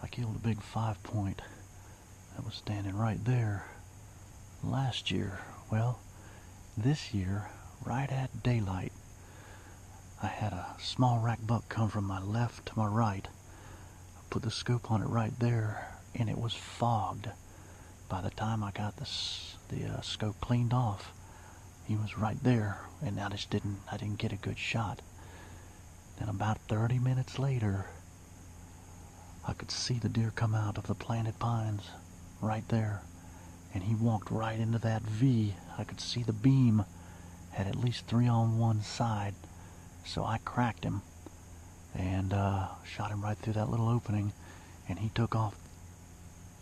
I killed a big 5-point that was standing right there last year. Well, this year, right at daylight, I had a small rack buck come from my left to my right. I put the scope on it right there, and it was fogged. By the time I got the scope cleaned off, he was right there, and I didn't get a good shot. Then about 30 minutes later, I could see the deer come out of the planted pines right there, and he walked right into that V. I could see the beam had at least 3 on one side, so I cracked him and shot him right through that little opening, and he took off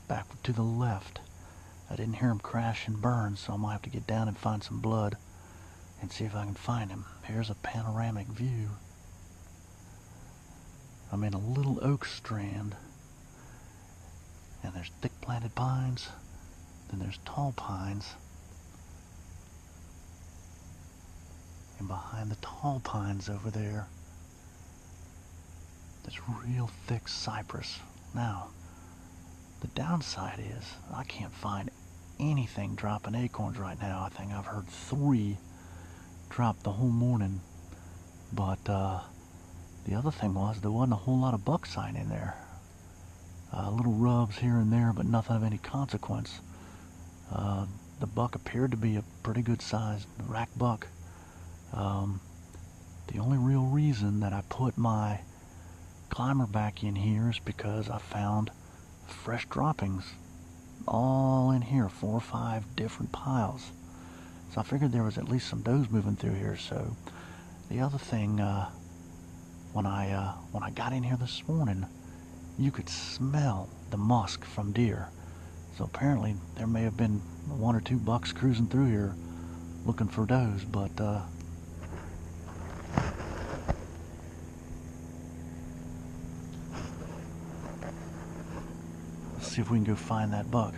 back to the left. I didn't hear him crash and burn, so I might have to get down and find some blood and see if I can find him. Here's a panoramic view. I'm in a little oak strand, and there's thick planted pines, then there's tall pines, and behind the tall pines over there, there's real thick cypress. Now, the downside is I can't find anything dropping acorns right now. I think I've heard 3 drop the whole morning, but the other thing was there wasn't a whole lot of buck sign in there. Little rubs here and there, but nothing of any consequence. The buck appeared to be a pretty good sized rack buck. The only real reason that I put my climber back in here is because I found fresh droppings all in here, 4 or 5 different piles. So I figured there was at least some does moving through here. So the other thing, when I got in here this morning, you could smell the musk from deer. So apparently there may have been 1 or 2 bucks cruising through here looking for does, but let's see if we can go find that buck.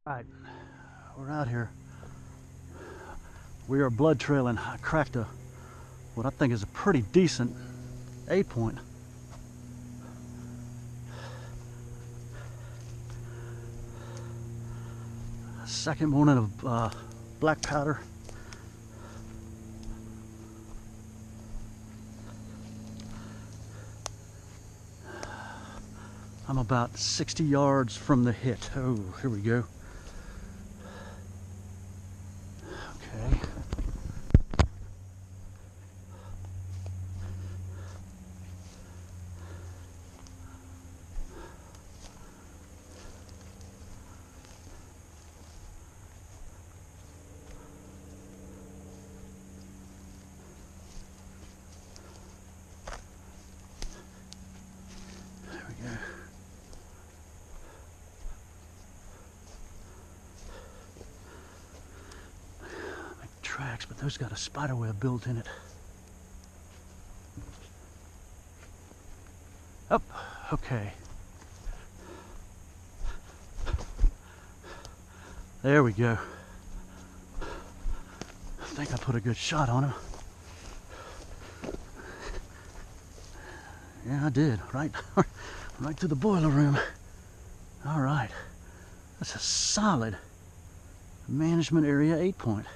Alright, we're out here. We are blood trailing. I cracked what I think is a pretty decent 8-point. Second morning of black powder. I'm about 60 yards from the hit. Oh, here we go. Okay. There we go. Tracks, but those got a spider web built in it. Oh, okay. There we go. I think I put a good shot on him. Yeah, I did. Right to the boiler room. All right. That's a solid Management area 8-point.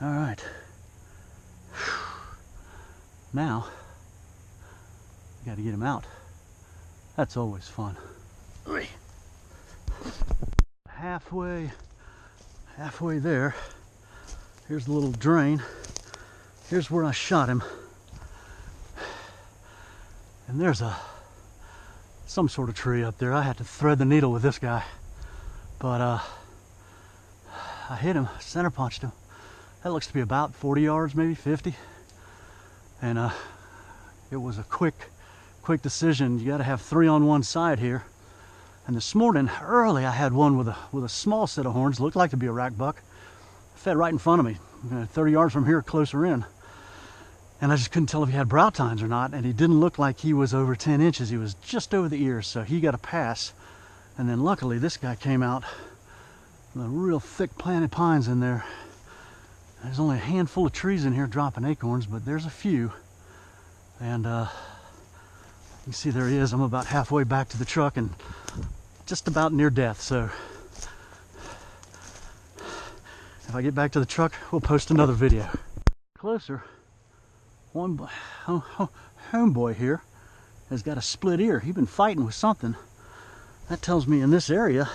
All right. Now, got to get him out. That's always fun. Halfway there. Here's the little drain. Here's where I shot him. And there's some sort of tree up there. I had to thread the needle with this guy. But I hit him, center punched him. That looks to be about 40 yards, maybe 50. And it was a quick decision. You got to have 3 on one side here. And this morning, early, I had one with a small set of horns, looked like to be a rack buck. Fed right in front of me, 30 yards from here, closer in. And I just couldn't tell if he had brow tines or not, and he didn't look like he was over 10 inches. He was just over the ears, so he got a pass. And then luckily, this guy came out with a real thick planted pines in there. There's only a handful of trees in here dropping acorns, but there's a few. And you can see there he is. I'm about halfway back to the truck and just about near death. So if I get back to the truck, we'll post another video. Closer, one homeboy here has got a split ear. He's been fighting with something. That tells me in this area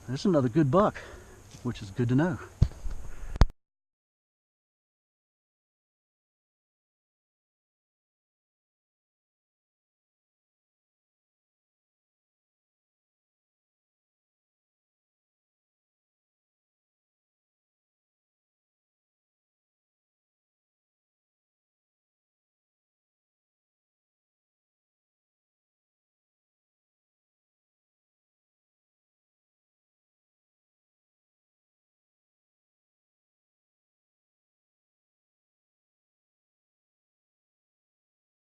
there's another good buck, which is good to know.